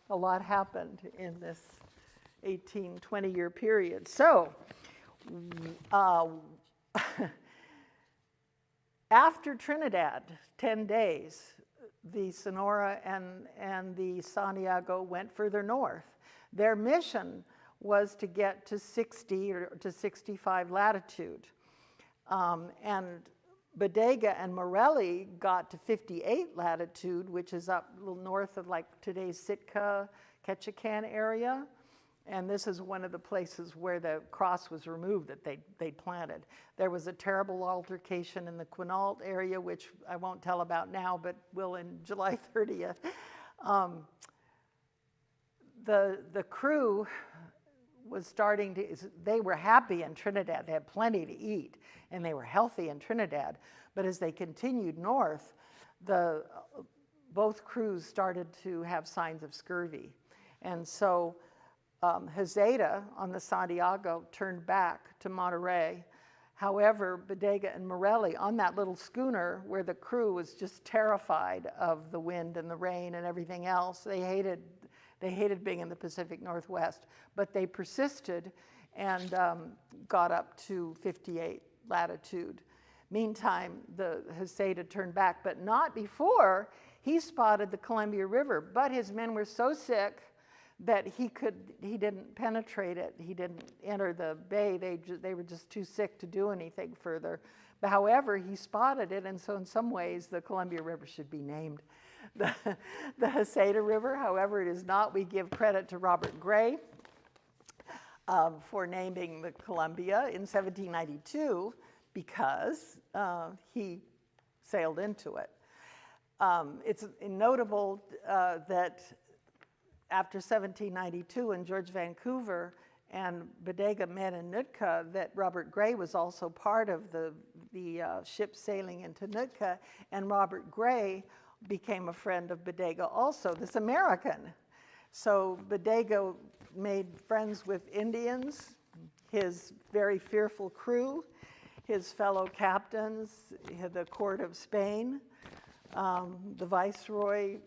a lot happened in this 18-20 year period. So after Trinidad, 10 days, the Sonora and the Santiago went further north. Their mission was to get to 60 or to 65 latitude. And Bodega and Morelli got to 58 latitude, which is up a little north of like today's Sitka, Ketchikan area. And this is one of the places where the cross was removed that they planted. There was a terrible altercation in the Quinault area, which I won't tell about now, but will in July 30th. The crew was starting to, they were happy in Trinidad. They had plenty to eat, and they were healthy in Trinidad. But as they continued north, both crews started to have signs of scurvy. And so Hezeda on the Santiago turned back to Monterey. However, Bodega and Morelli on that little schooner where the crew was just terrified of the wind and the rain and everything else, they hated being in the Pacific Northwest, but they persisted and got up to 58 latitude. Meantime, the Hezeda turned back, but not before he spotted the Columbia River. But his men were so sick that he didn't penetrate it. He didn't enter the bay. They were just too sick to do anything further. But however, he spotted it, and so in some ways, the Columbia River should be named the Hezeda River. However, it is not. We give credit to Robert Gray for naming the Columbia in 1792 because he sailed into it. It's notable that after 1792, when George Vancouver and Bodega met in Nootka, that Robert Gray was also part of the ship sailing into Nootka, and Robert Gray became a friend of Bodega also, this American. So Bodega made friends with Indians, his very fearful crew, his fellow captains, the court of Spain, the viceroy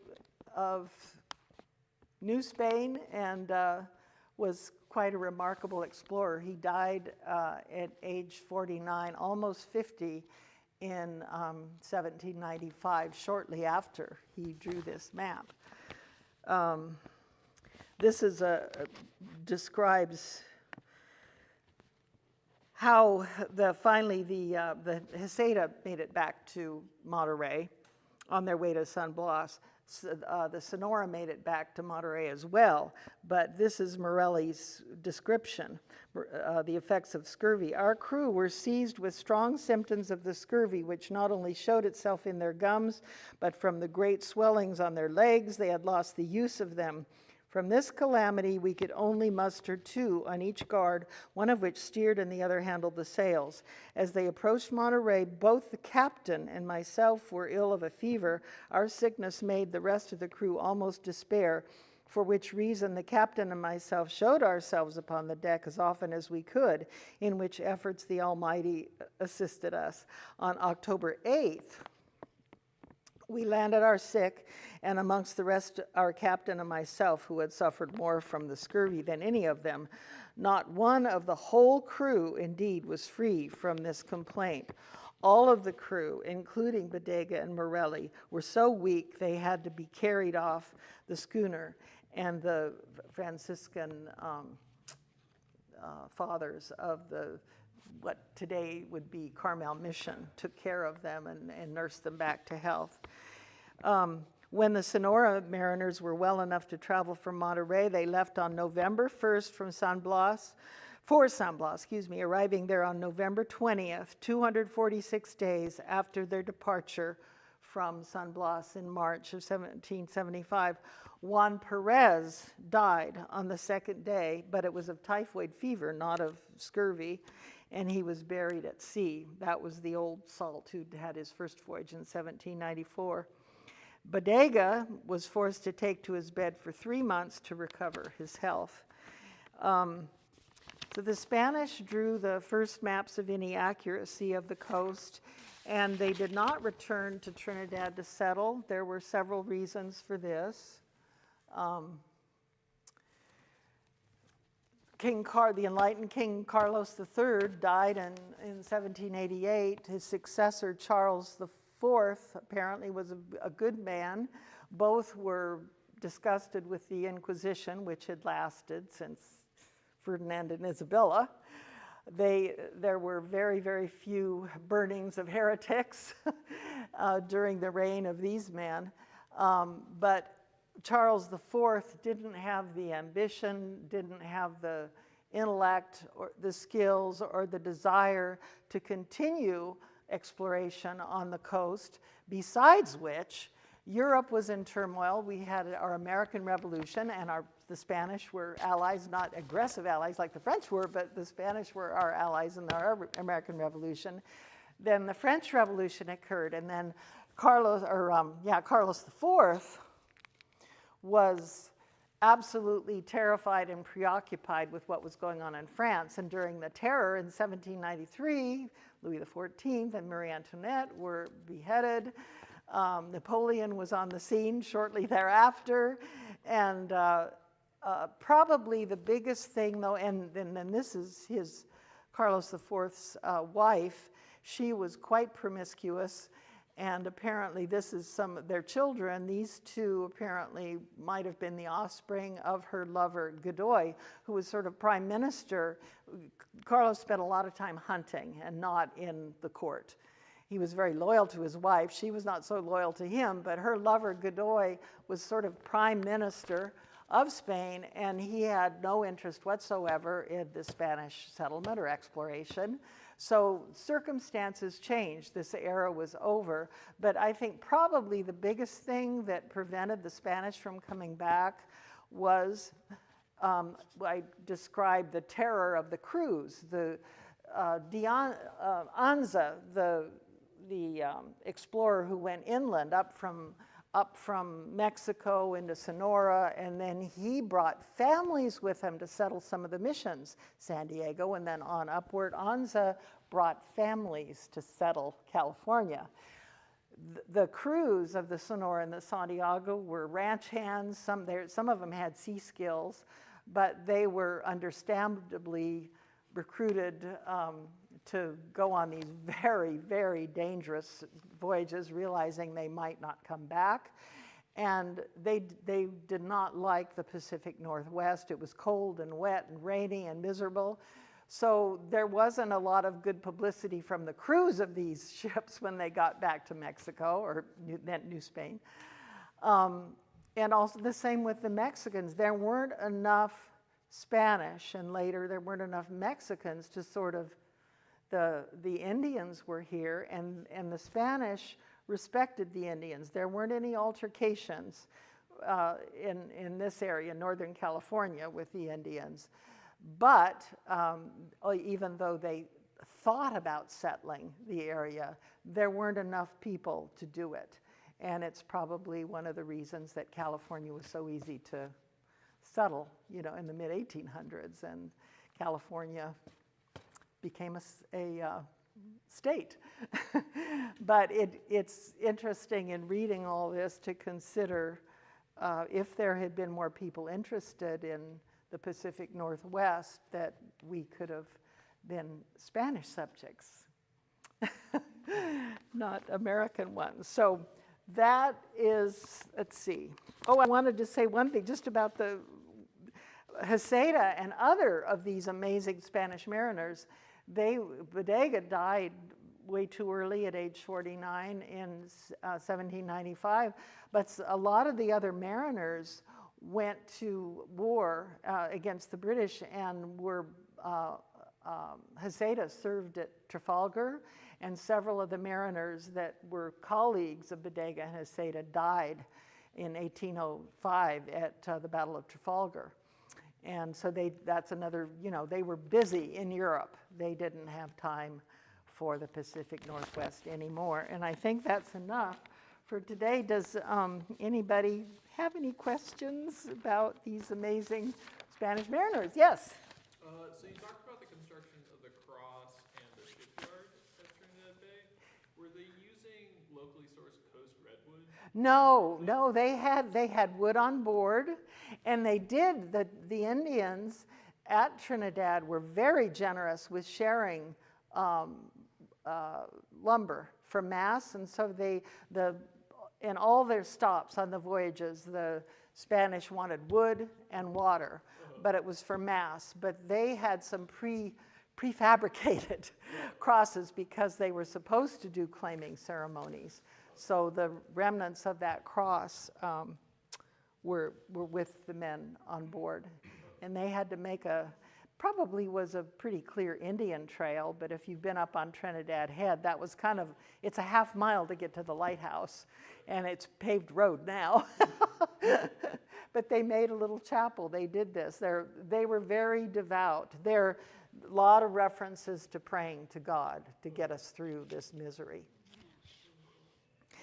of New Spain, and was quite a remarkable explorer. He died at age 49, almost 50, in 1795, shortly after he drew this map. This is describes how finally the Hezeda made it back to Monterey on their way to San Blas. The Sonora made it back to Monterey as well, but this is Morelli's description, the effects of scurvy. Our crew were seized with strong symptoms of the scurvy, which not only showed itself in their gums, but from the great swellings on their legs, they had lost the use of them. From this calamity, we could only muster 2 on each guard, one of which steered and the other handled the sails. As they approached Monterey, both the captain and myself were ill of a fever. Our sickness made the rest of the crew almost despair, for which reason the captain and myself showed ourselves upon the deck as often as we could, in which efforts the Almighty assisted us. On October 8th, we landed our sick, and amongst the rest, our captain and myself, who had suffered more from the scurvy than any of them. Not one of the whole crew, indeed, was free from this complaint. All of the crew, including Bodega and Morelli, were so weak they had to be carried off the schooner, and the Franciscan fathers of what today would be Carmel Mission took care of them and nursed them back to health. When the Sonora mariners were well enough to travel from Monterey, they left on November 1st for San Blas, arriving there on November 20th, 246 days after their departure from San Blas in March of 1775. Juan Perez died on the second day, but it was of typhoid fever, not of scurvy, and he was buried at sea. That was the old salt who'd had his first voyage in 1794. Bodega was forced to take to his bed for 3 months to recover his health. So the Spanish drew the first maps of any accuracy of the coast, and they did not return to Trinidad to settle. There were several reasons for this. The enlightened King Carlos III died in 1788. His successor, Charles IV, apparently was a good man. Both were disgusted with the Inquisition, which had lasted since Ferdinand and Isabella. There were very, very few burnings of heretics during the reign of these men. But Charles IV didn't have the ambition, didn't have the intellect or the skills or the desire to continue exploration on the coast, besides which Europe was in turmoil. We had our American Revolution, and the Spanish were allies, not aggressive allies like the French were, but the Spanish were our allies in our American Revolution. Then the French Revolution occurred, and then Carlos IV was absolutely terrified and preoccupied with what was going on in France. And during the Terror in 1793, Louis XIV and Marie Antoinette were beheaded. Napoleon was on the scene shortly thereafter. And probably the biggest thing, though, and then this is Carlos IV's wife, she was quite promiscuous. And apparently this is some of their children. These two apparently might have been the offspring of her lover, Godoy, who was sort of prime minister. Carlos spent a lot of time hunting and not in the court. He was very loyal to his wife. She was not so loyal to him, but her lover, Godoy, was sort of prime minister of Spain, and he had no interest whatsoever in the Spanish settlement or exploration. So circumstances changed. This era was over. But I think probably the biggest thing that prevented the Spanish from coming back was, I described the terror of the crews. The Anza, the explorer who went inland up from Mexico into Sonora, and then he brought families with him to settle some of the missions, Santiago, and then on upward. Anza brought families to settle California. The crews of the Sonora and the Santiago were ranch hands. Some of them had sea skills, but they were understandably recruited to go on these very, very dangerous voyages, realizing they might not come back. And they did not like the Pacific Northwest. It was cold and wet and rainy and miserable. So there wasn't a lot of good publicity from the crews of these ships when they got back to Mexico, or New Spain. And also the same with the Mexicans. There weren't enough Spanish, and later there weren't enough Mexicans to sort of, the Indians were here, and the Spanish respected the Indians. There weren't any altercations in this area, Northern California, with the Indians. But even though they thought about settling the area, there weren't enough people to do it. And it's probably one of the reasons that California was so easy to settle, in the mid-1800s, and California became a state. But it's interesting in reading all this to consider if there had been more people interested in the Pacific Northwest, that we could have been Spanish subjects. not American ones. So that is, let's see. Oh, I wanted to say one thing just about the Heceta and other of these amazing Spanish mariners. Bodega died way too early at age 49 in 1795, but a lot of the other mariners went to war against the British and were, Heceta served at Trafalgar, and several of the mariners that were colleagues of Bodega and Heceta died in 1805 at the Battle of Trafalgar. And so that's another, they were busy in Europe. They didn't have time for the Pacific Northwest anymore. And I think that's enough for today. Does anybody have any questions about these amazing Spanish mariners? Yes? So you talked about the construction of the cross and the shipyard at Trinidad Bay. Were they using locally sourced coast redwood? No, they had wood on board, and they did, the Indians at Trinidad were very generous with sharing lumber from mass, and so in all their stops on the voyages, the Spanish wanted wood and water, but it was for mass. But they had some prefabricated crosses because they were supposed to do claiming ceremonies. So the remnants of that cross were with the men on board, and they had to make probably was a pretty clear Indian trail, but if you've been up on Trinidad Head, that was it's a half mile to get to the lighthouse, and it's paved road now. But they made a little chapel. They did this. They were very devout. There are a lot of references to praying to God to get us through this misery.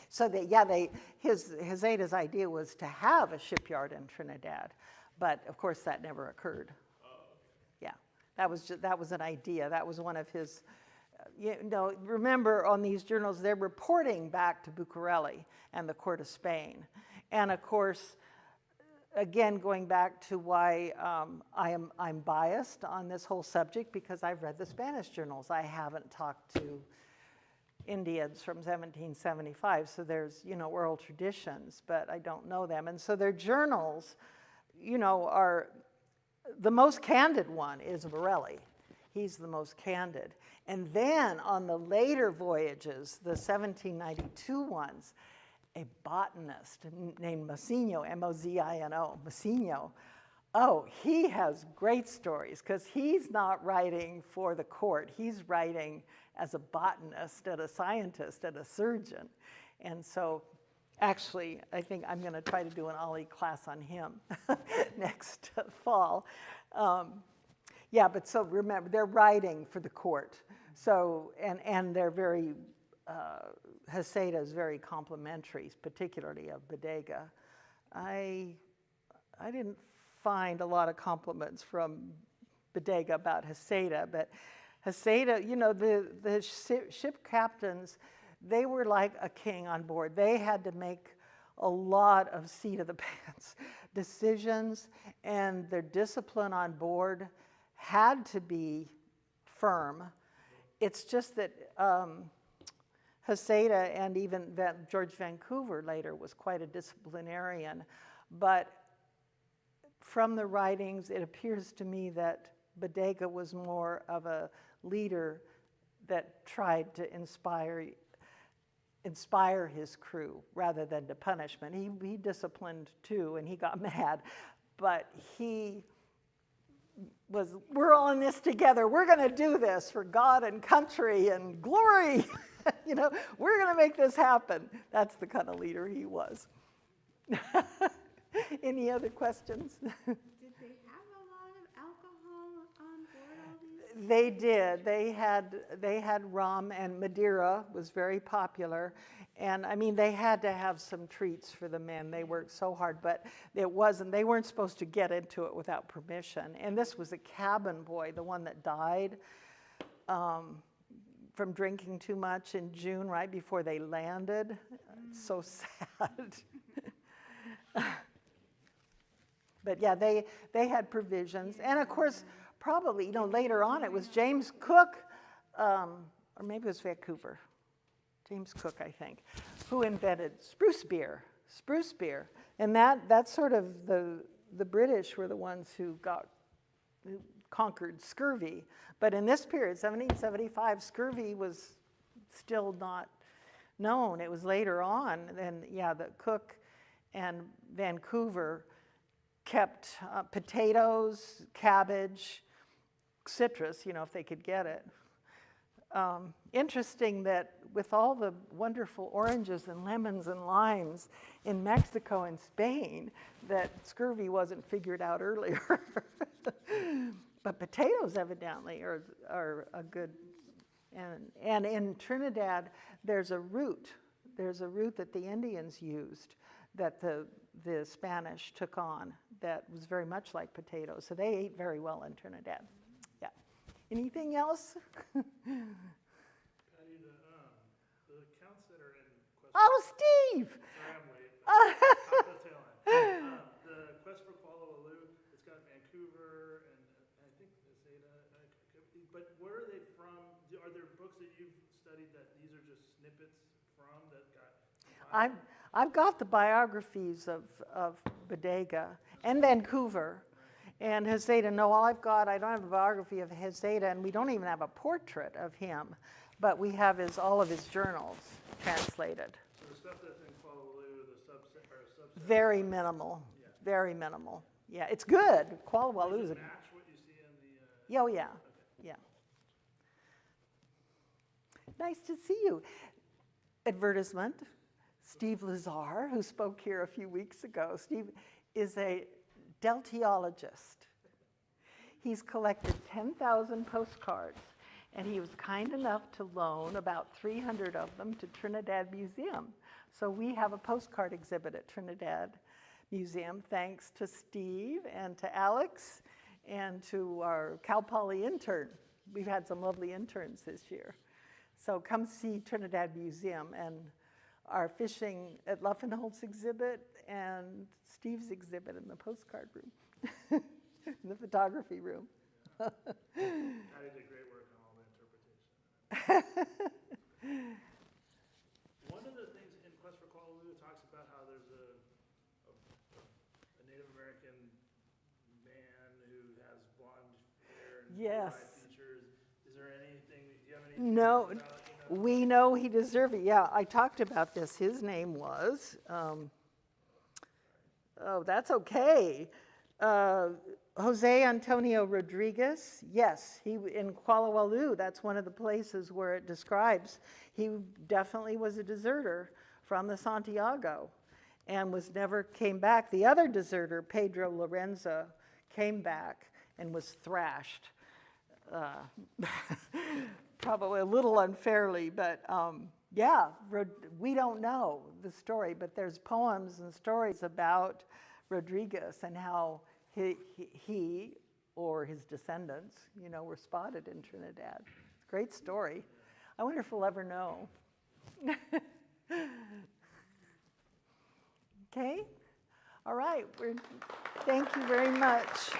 So Heceta's idea was to have a shipyard in Trinidad, but of course that never occurred. Yeah, that was an idea. That was one of his. Remember on these journals they're reporting back to Bucareli and the court of Spain, and of course, again going back to why I'm biased on this whole subject because I've read the Spanish journals. I haven't talked to Indians from 1775, so there's oral traditions, but I don't know them, and so their journals, are the most candid one is Borelli. He's the most candid, and then on the later voyages, the 1792 ones, a botanist named Mocino, M-O-Z-I-N-O, Mocino. Oh, he has great stories because he's not writing for the court. He's writing as a botanist and a scientist and a surgeon. And so actually, I think I'm going to try to do an OLLI class on him next fall. But so remember, they're writing for the court. So, and they're very, Heceta is very complimentary, particularly of Bodega. I didn't find a lot of compliments from Bodega about Heceta, but Heceta, the ship captains, they were like a king on board. They had to make a lot of seat-of-the-pants decisions, and their discipline on board had to be firm. It's just that Heceta and even George Vancouver later was quite a disciplinarian, but from the writings, it appears to me that Bodega was more of a leader that tried to inspire his crew rather than to punishment. He disciplined too, and he got mad, but he was, we're all in this together. We're going to do this for God and country and glory. We're going to make this happen. That's the kind of leader he was. Any other questions? Did they have a lot of alcohol on board all these? They did. They had rum, and Madeira was very popular. And I mean, they had to have some treats for the men. They worked so hard, but they weren't supposed to get into it without permission. And this was a cabin boy, the one that died from drinking too much in June, right before they landed. It's so sad. But yeah, they had provisions. And of course, probably, later on it was James Cook, or maybe it was Vancouver. James Cook, I think, who invented spruce beer. And that's sort of the British were the ones who conquered scurvy. But in this period, 1775, scurvy was still not known. It was later on, and yeah, the Cook and Vancouver kept potatoes, cabbage, citrus, if they could get it. Interesting that with all the wonderful oranges and lemons and limes in Mexico and Spain, that scurvy wasn't figured out earlier. But potatoes evidently are a good, and in Trinidad, there's a root that the Indians used that the Spanish took on that was very much like potatoes. So they ate very well in Trinidad. Yeah. Anything else? Patty, the accounts that are in Quest Oh, Steve! Sorry, I'm late. Top of the tail end. The Quest for Kuala Lumpur, it's got Vancouver and I think Zeta. But where are they from? Are there books that you've studied that these are just snippets from that got? I've got the biographies of Bodega and Vancouver. And Hezeda, no, I don't have a biography of Hezeda, and we don't even have a portrait of him, but we have all of his journals translated. So the stuff that's in Kuala Lumpur, the subset. Very minimal, very minimal. Yeah, it's good. Kuala Lumpur is Does it match what you see in the? Oh yeah, yeah. Nice to see you. Advertisement. Steve Lazar, who spoke here a few weeks ago. Steve is a deltiologist. He's collected 10,000 postcards, and he was kind enough to loan about 300 of them to Trinidad Museum. So we have a postcard exhibit at Trinidad Museum, thanks to Steve and to Alex and to our Cal Poly intern. We've had some lovely interns this year. So come see Trinidad Museum and our fishing at Luffenholt's exhibit and Steve's exhibit in the postcard room, in the photography room. Patty did great work on all the interpretation. One of the things in Quest for Kuala Lumpur talks about how there's a Native American man who has blonde hair and Yes. blue-eyed features. Is there anything? Do you have any? No, we know he deserved it. Yeah, I talked about this. His name was, that's okay. Jose Antonio Rodriguez. Yes, he in Kuala Lumpur. That's one of the places where it describes he definitely was a deserter from the Santiago, and never came back. The other deserter, Pedro Lorenzo, came back and was thrashed. Probably a little unfairly, but yeah, we don't know the story, but there's poems and stories about Rodriguez and how he or his descendants, were spotted in Trinidad. It's a great story. I wonder if we'll ever know. Okay? All right. Thank you very much.